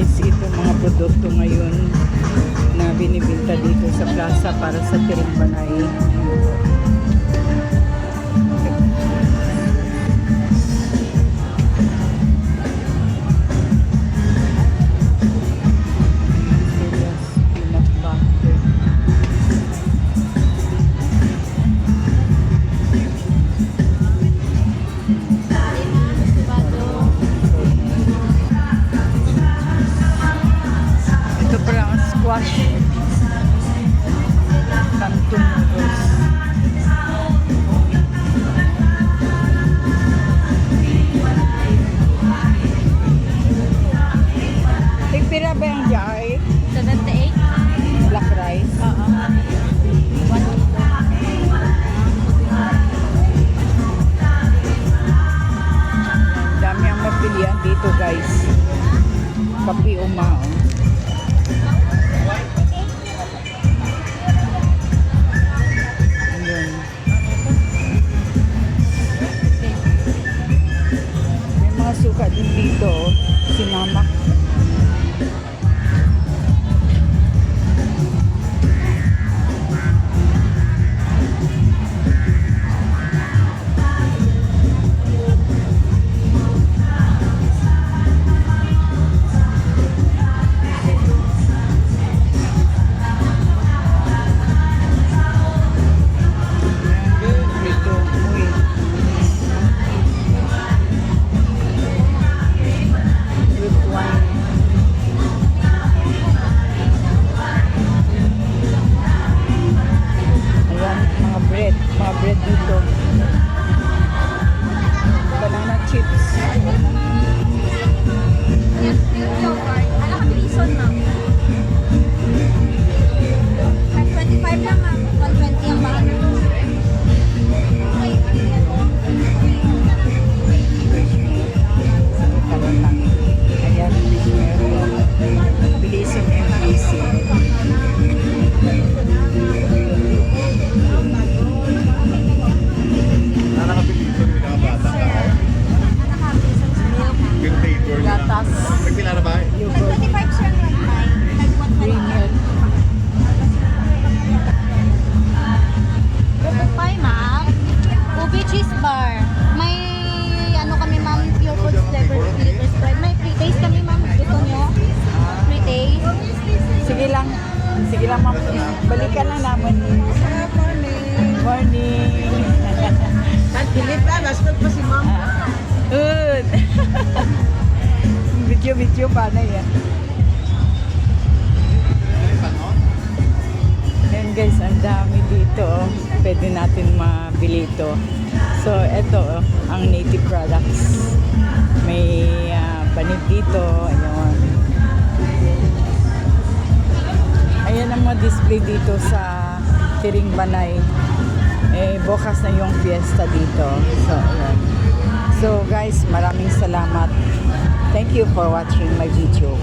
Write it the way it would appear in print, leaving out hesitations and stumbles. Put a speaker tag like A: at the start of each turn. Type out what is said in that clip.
A: guys, ito mga produkto ngayon na binibinta dito sa plaza para sa Tiringbanay. Squash, Canton noodles. Tigpira ba yung jar?
B: 78.
A: Black rice?
B: Oo.
A: Dami ang mapilian dito guys. Kapi umao. Suka din dito, sinamak. Mga bread dito. Banana chips.
B: Ano ka bilison, ma'am? 25 lang, ma'am. 120 ang mahal.
A: Karoon lang. Ayan, bilisan MPC. Gatas.
C: Nagpila na ba?
A: Yogurt.
B: 25 siya lang, ma'am.
A: Green milk.
B: Pupay, ma'am. Ubi cheese bar. May ano kami, ma'am, pure food flavor flavor spread. May free taste kami, ma'am. Gusto nyo? Free taste.
A: Sige lang. Sige lang, ma'am. Balikan lang namin. Morning.
D: Nagpilit na, basta pa si ma'am.
A: Good. Video pa na yan. Ayan guys, ang dami dito. Pwede natin mabili ito. So, ito ang native products. May panit dito. Ayan. Ayan ang mga display dito sa Tiringbanay. Bukas na yung fiesta dito. So, ayan. So guys, maraming salamat. Thank you for watching my video.